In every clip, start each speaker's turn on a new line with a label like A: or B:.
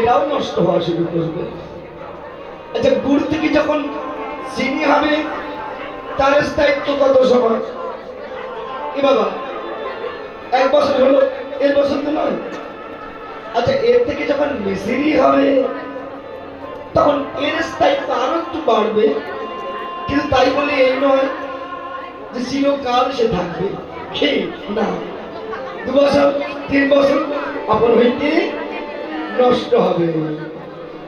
A: এটাও নষ্ট হওয়া শুরু করবে। আচ্ছা, গুড় থেকে যখন চিনি হবে তার স্থায়িত্ব কত সময়? কি বাবা, 1 বছর হলো, 1 বছর তো নয়। আচ্ছা, এর থেকে যখন মিশ্রি হবে তখন এর স্থায়িত্ব আরো একটু বাড়বে, কিন্তু তাই বলে এই নয় যে চিরকাল সে থাকবে। না, 2 বছর 3 বছর আপন হইতে নষ্ট হবে।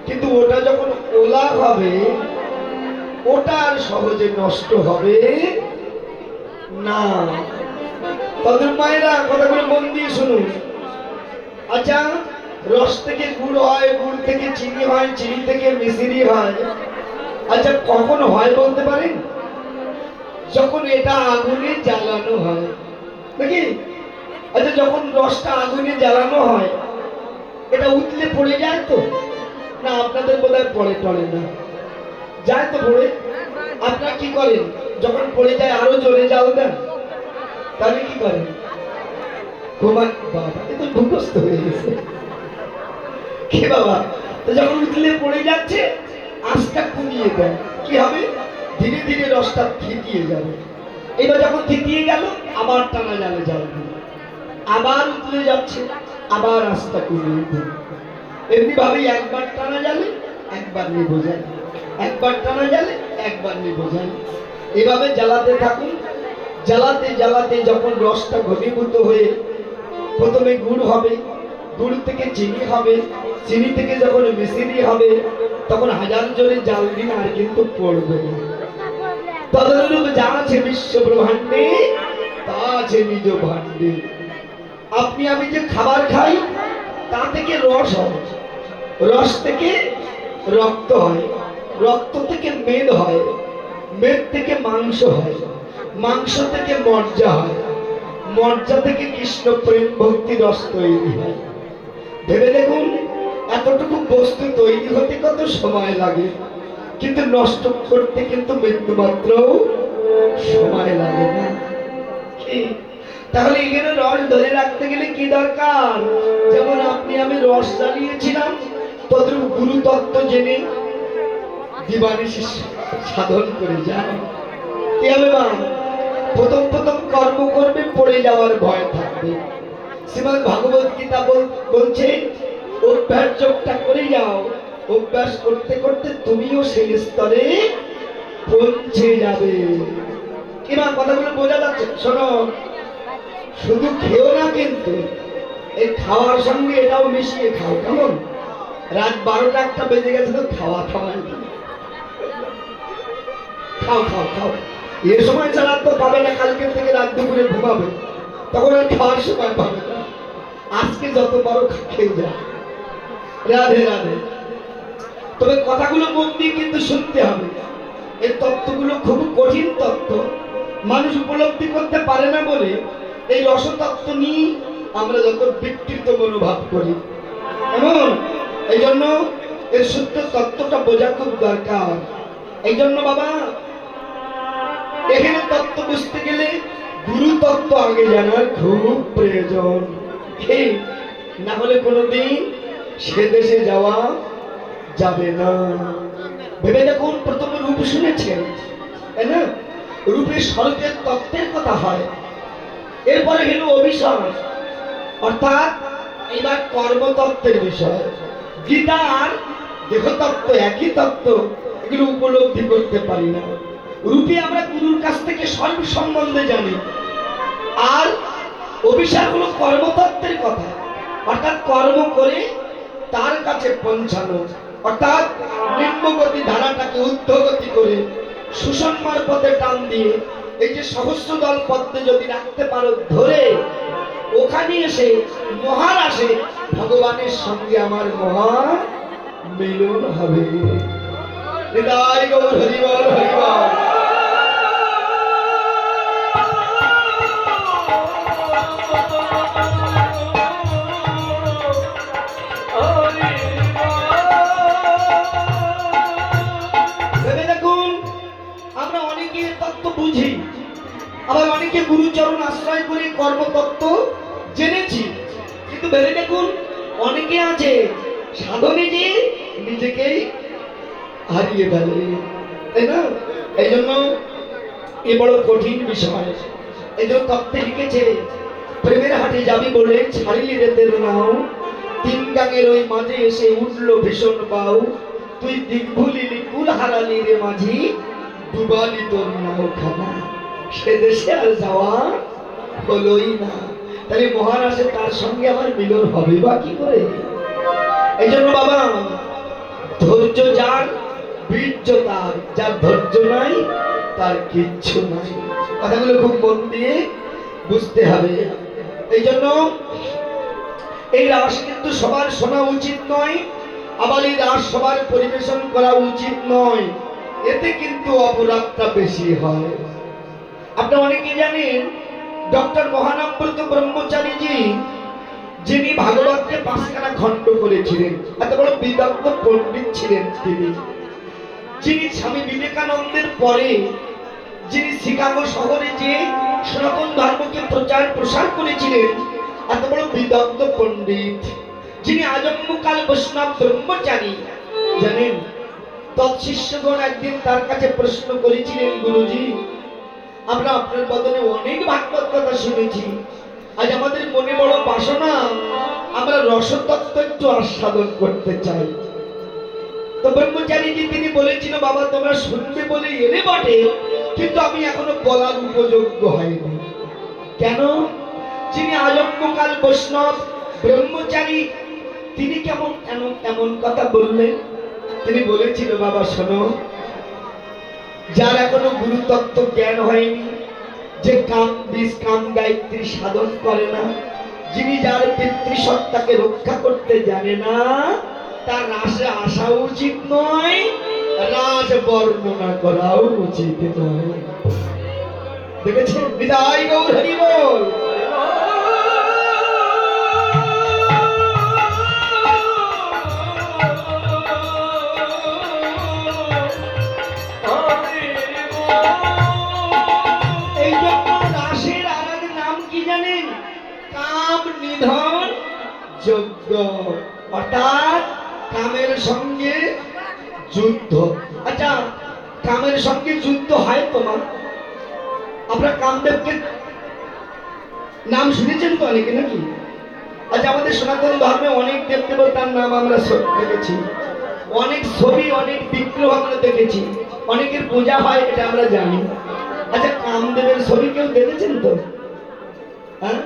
A: কিন্তু ওটা যখন ওলা হবে ওটা আর সহজে নষ্ট হবে না। তাদের মায়েরা কথাগুলো মন দিয়ে শুনুন। আচ্ছা, রস থেকে গুড় হয়, গুড় থেকে চিনি হয়, চিনি থেকে মিশ্রি হয়। আচ্ছা, কখন হয় বলতে পারেন? যখন এটা আগুনে জ্বালানো হয়, নাকি? আচ্ছা, যখন রসটা আগুনে জ্বালানো হয় এটা উতলে পড়ে যায় তো না? আপনাদের বোধহয় পড়ে না, যায় তো পড়ে। আপনারা কি করেন যখন পড়ে যায়? আরো জোরে জাল দেন, তাহলে কি করেন? ঘুমান। বাবা, এ তো মুখস্থ হয়ে গেছে। কি বাবা, তো যখন উতলে পড়ে যাচ্ছে আঁচটা কমিয়ে দেন, কি হবে? ধীরে ধীরে রসটা থিতিয়ে যাবে। এবার যখন থিতিয়ে গেল আবার টানা জালে জাল দিন, আবার উতলে যাচ্ছে, আবার আঁচটা কমিয়ে দেন। এমনি ভাবে একবার টানা জালে একবার নিভে যায়, একবার টানা জালে একবার নিভে যায়। এভাবে জ্বালাতে থাকুন। জ্বালাতে জ্বালাতে যখন রসটা ঘনীভূত হয়ে প্রথমে গুড় হবে, গুড় থেকে চিনি হবে, চিনি থেকে যখন মিশ্রি হবে তখন হাজার জোরে জাল দিন আর কিন্তু পড়বে না। তদনুরূপ যা আছে বিশ্ব ব্রহ্মাণ্ডে তা আছে নিজ ভাণ্ডে। আপনি আমি যে খাবার খাই তা থেকে রস হয়, রস থেকে রক্ত হয়, রক্ত থেকে মেদ হয়, মেদ থেকে মাংস হয়, মাংস থেকে মজ্জা হয়, মজ্জা থেকে কৃষ্ণ প্রেম ভক্তি রস তৈরি হয়। ভেবে দেখুন, এতটুকু বস্তু তৈরি হতে কত সময় লাগে, কিন্তু নষ্ট করতে কিন্তু মৃত্যু মাত্র সময় লাগে না। তাহলে এখানে রস ধরে রাখতে গেলে কি দরকার? যেমন আপনি আমি রস জ্বালিয়েছিলাম, তদ্রূপ গুরু তত্ত্ব জেনে দিবানিশি সাধন করে যান। কি হবে মা? প্রথম প্রথম কর্ম করবে, পড়ে যাওয়ার ভয় থাকবে। শ্রীমদ্ ভাগবত গীতা বলছে অভ্যাস যোগটা করে যাও, অভ্যাস করতে করতে তুমিও সেই স্তরে পৌঁছে যাবে। কিমা কথাগুলো বোঝা যাচ্ছে? শোনো, শুধু খেও না, কিন্তু এই খাওয়ার সঙ্গে এটাও মিশিয়ে খাও। কেমন? রাত 12টা 1টা বেজে গেছে তো খাওয়া খাওয়া খাও খাও খাও। এ সময় ছাড়া তো পাবে না, কালকে থেকে রাত দুপুরে ঘুমাবে, তখন আর খাওয়ার সময় পাবে না। আজকে যত পারো খেয়ে যা। রাধে রাধে। তবে কথাগুলো মন দিয়ে কিন্তু শুনতে হবে। এই তত্ত্বগুলো খুব কঠিন তত্ত্ব, মানুষ উপলব্ধি করতে পারে না বলে এই রসতত্ত্ব নিয়ে আমরা যত বিকৃত মনোভাব করি। এমন এই জন্য এর সত্য তত্ত্বটা বোঝা খুব দরকার। এই জন্য বাবা, এখানে তত্ত্ব বুঝতে গেলে গুরু তত্ত্ব আগে জানার খুব প্রয়োজন। না হলে কোনোদিন সে দেশে যাওয়া যাবে না। ভেবে দেখুন, প্রথমে রূপ শুনেছেন, তাই না? রূপের স্বরূপের তত্ত্বের কথা হয়, এরপরে হলো অভিশ্বাস, অর্থাৎ এবার কর্মতত্ত্বের বিষয়। গীতা আর দেহতত্ত্ব একই তত্ত্ব, এগুলো উপলব্ধি করতে পারি না। রূপে আমরা গুরুর কাছ থেকে স্বরূপ সম্বন্ধে জানি, আর অভিশাপ হলো কর্মতত্ত্বের কথা, অর্থাৎ কর্ম করে তার কাছে পৌঁছানো, অর্থাৎ নিম্নগতি ধারাটাকে ঊর্ধ্বগতি করে সুষমার পথে টান দিয়ে এই যে সহস্র দল পথে যদি রাখতে পারো ধরে, ওখানে এসে মহারাসে ভগবানের সঙ্গে আমার মহা মিলন হবে। হৃদয় গৌর হরিবল হরিবল। বুঝি, আবার অনেকে গুরুচরণ আশ্রয় করে কর্মতত্ত্ব জেনেছি, কিন্তু ভেবে দেখুন অনেকে আছে সাধনে যে নিজেকেই হারিয়ে ফেলে, তাই না? এই জন্য এ বড় কঠিন বিষয়। এই জন্য তত্ত্বে লিখেছে, প্রেমের হাটে যাবি বলে ছাড়িলি রে তের নাও, তিন গাঙের ওই মাঝে এসে উঠলো ভীষণ বাউ, তুই দিক ভুলিলি কুল হারালি রে মাঝি, ডুবালি তোর নাও খানা, সে দেশে আর যাওয়া হলোই না। তাহলে মহারাজে তার সঙ্গে আমার মিলন হবে বা কি করে? এই জন্য বাবা, ধৈর্য যার বীর্য তার, যার ধৈর্য নাই তার কিচ্ছু নাই। কথাগুলো খুব মন দিয়ে বুঝতে হবে। এই জন্য এই রাস কিন্তু সবার শোনা উচিত নয়, আবার এই রাস সবার পরিবেশন করা উচিত নয়, এতে কিন্তু অপরাধটা বেশি হয়। আপনারা অনেকে জানেন ডক্টর মহানব্রত ব্রহ্মচারীজি, যিনি ভাগবতকে 5খানা খণ্ড করেছিলেন, এত বড় বিদগ্ধ পণ্ডিত ছিলেন তিনি, যিনি স্বামী বিবেকানন্দের পরে যিনি শিকাগো শহরে যে সনাতন ধর্মকে প্রচার প্রসার করেছিলেন, এত বড় বিদগ্ধ পণ্ডিত, যিনি আজন্মকাল বৈষ্ণব ব্রহ্মচারী, জানেন? তৎশিষ্যগণ একদিন তার কাছে প্রশ্ন করেছিলেন, গুরুজি, আমরা আপনার বদলে অনেক ভাগবত কথা শুনেছি, আজ আমাদের মনে বড় বাসনা, আমরা রসতত্ত্ব একটু আস্বাদন করতে চাই। তো ব্রহ্মচারীজি তিনি বলেছিল, বাবা তোমরা শুনবে বলে এলে বটে, কিন্তু আমি এখনো বলার উপযোগ্য হয়নি। কেন? যিনি আজন্মকাল বৈষ্ণব ব্রহ্মচারী, তিনি কেমন এমন কথা বললেন? তিনি বলেছিল, বাবা শোনো, যার এখনো গুরুতত্ত্ব জ্ঞান হয়নি, যে কাম বীজ কাম গায়ত্রী সাধন করে না, যিনি যার পিতৃসত্তাকে রক্ষা করতে জানে না, তার রাসে আসা উচিত নয়, রাস বর্ণনা করাও উচিত নয়। দেখেছেন? বিদায় গৌর হরি বল। এই জন্য রাসের আর নাম কি জানেন? কাম নিধন যজ্ঞ, অর্থাৎ কামের সঙ্গে যুদ্ধ। আচ্ছা, কামের সঙ্গে যুদ্ধ হয় তোমার? আপনারা কামদেবকে নাম শুনেছেন তো অনেকে, নাকি? আচ্ছা, আমাদের সনাতন ধর্মে অনেক দেব দেবতার নাম আমরা দেখেছি, অনেক ছবি, অনেক বিগ্রহ আমরা দেখেছি, অনেকের পূজা হয়, এটা আমরা জানি। আচ্ছা, কামদেবের ছবি কেউ দেখেছেন তো? হ্যাঁ,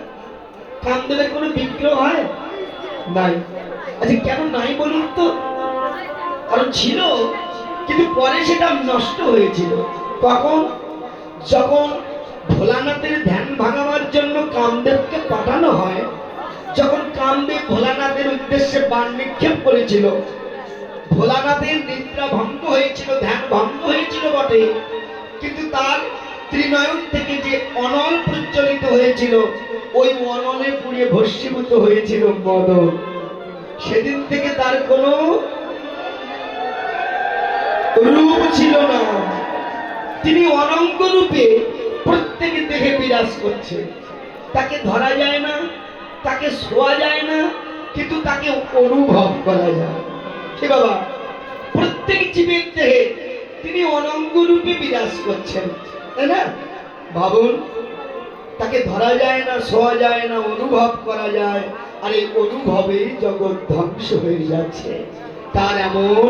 A: কামদেবের কোনো বিগ্রহ হয় নাই? আচ্ছা, কেন নাই বলুন তো? কারণ ছিল, কিন্তু পরে সেটা নষ্ট হয়েছিল। কখন? যখন ভোলানাথের ধ্যান ভাঙাবার জন্য কামদেবকে পাঠানো হয়, যখন কামদেব ভোলানাথের উদ্দেশ্যে বাণ নিক্ষেপ করেছিল, ভোলানাথের নিদ্রা ভঙ্গ হয়েছিল, ধ্যান ভঙ্গ হয়েছিল বটে, কিন্তু তার ত্রিনয়ন থেকে যে অনল প্রজ্বলিত হয়েছিল, ওই অনলে পুড়িয়ে ভস্মীভূত হয়েছিল মদন। সেদিন থেকে তার কোনো রূপ ছিল না, তিনি অনঙ্গ রূপে প্রত্যেকে দেখে বিরাজ করছে। তাকে ধরা যায় না, তাকে ছোঁয়া যায় না, কিন্তু তাকে অনুভব করা যায়। কি বাবা? প্রত্যেক জীবের দেহে তিনি অনঙ্গ রূপে বিরাজ করছেন, তাই না? ভাবুন, তাকে ধরা যায় না, ছোঁয়া যায় না, অনুভব করা যায়, আর এই অনুভবেই জগৎ ধ্বংস হয়ে যাচ্ছে। তার এমন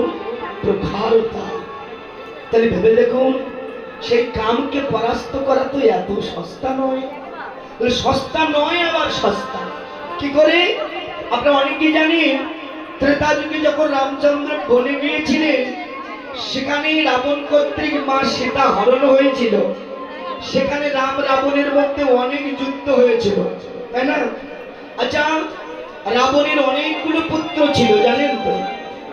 A: প্রখারতা। তাহলে ভেবে দেখুন, সেই কামকে পরাস্ত করা তো এত সস্তা নয়। সস্তা নয়, আবার সস্তা কি করে? আপনারা অনেকেই জানেন, ত্রেতা যুগে যখন রামচন্দ্র বনে গিয়েছিলেন, সেখানে রাবণ কর্তৃক মা সীতা হরণ হয়েছিল, সেখানে রাম রাবণের মধ্যে অনেক যুদ্ধ হয়েছিল, তাই না? আচ্ছা, রাবণের অনেকগুলো পুত্র ছিল, জানেন তো?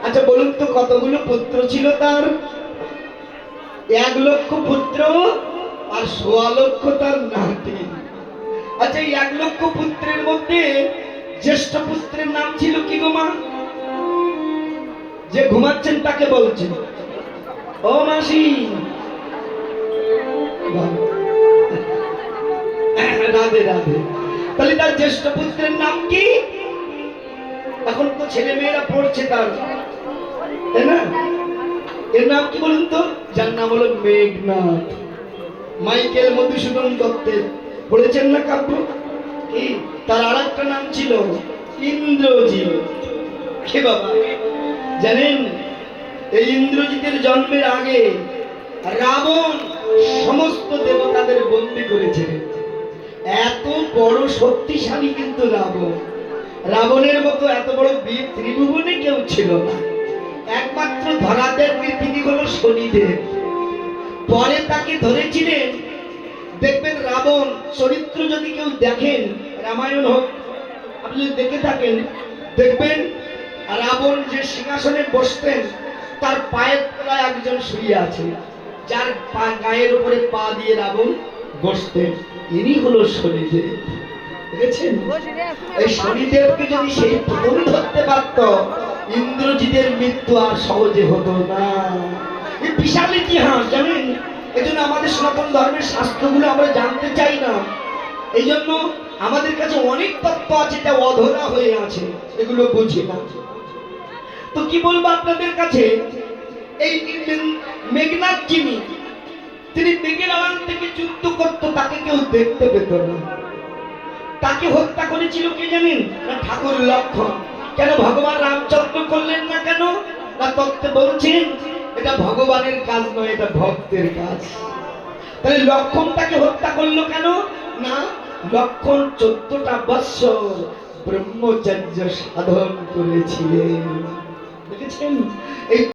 A: আচ্ছা বলুন তো, কতগুলো পুত্র ছিল তার? 1 লক্ষ পুত্র আর 1.25 লক্ষ তার নাতি। আচ্ছা, এই 1 লক্ষ পুত্রের মধ্যে জ্যেষ্ঠ পুত্রের নাম ছিল কি গো মা? যে ঘুমাচ্ছেন তাকে বলছেন, ও মাসি, রাধে রাধে। তাহলে তার জ্যেষ্ঠ পুত্রের নাম কি? এখন তো ছেলে মেয়েরা পড়ছে তার, তাই না? এর নাম কি বলুন তো? যার নাম হলো মেঘনাথ। মাইকেল মধুসূদন দত্তের পড়েছেন না কাব্য? কি তার আর একটা নাম ছিল? ইন্দ্রজিৎ। কে বাবা জানেন, এই ইন্দ্রজিতের জন্মের আগে রাবণ সমস্ত দেবতাদের বন্দী করেছিল। এত বড় শক্তিশালী কিন্তু রাবণ, রাবণের মতো এত বড় বীর ত্রিভুবনে কেউ ছিল না। একমাত্র ধরাদের তিনি হলো শনিদেব। পরে তাকে ধরেছিলেন। দেখবেন রাবণ চরিত্র যদি কেউ দেখেন, রামায়ণ হোক, আপনি যদি দেখে থাকেন, দেখবেন রাবণ যে সিংহাসনে বসতেন তার পায়ের তলায় একজন শুয়ে আছে, যার গায়ের উপরে পা দিয়ে রাবণ বসতেন। ইনি হলো শনিদেব। দেখেছেন? এই শনিদেবকে যদি সেই প্রথম ধরতে পারত, ইন্দ্রজিতের মৃত্যু আর সহজে হতো না। এই বিশাল ইতিহাস জানেন। এই জন্য আমাদের সনাতন ধর্মের শাস্ত্রগুলো আমরা জানতে চাই না। এই জন্য আমাদের কাছে অনেক তত্ত্ব আছে যা অধরা হয়ে আছে, এগুলো বুঝি না। তো কি বলবো আপনাদের কাছে, এই মেঘনাথ যিনি, তিনি মেঘের আড়াল থেকে যুদ্ধ করতো, তাকে কেউ দেখতে পেত না। তাকে হত্যা করেছিল কে জানেন? না ঠাকুর লক্ষণ। কেন ভগবান রামচন্দ্র করলেন না কেন? না তত্ত্বে বলছেন এটা ভগবানের কাজ নয়, এটা ভক্তের কাজ। তাহলে লক্ষণ তাকে হত্যা করলো কেন? না, লক্ষণ 14টা বৎসর ব্রহ্মচর্য সাধন করেছিলেন। দেখেছেন? এই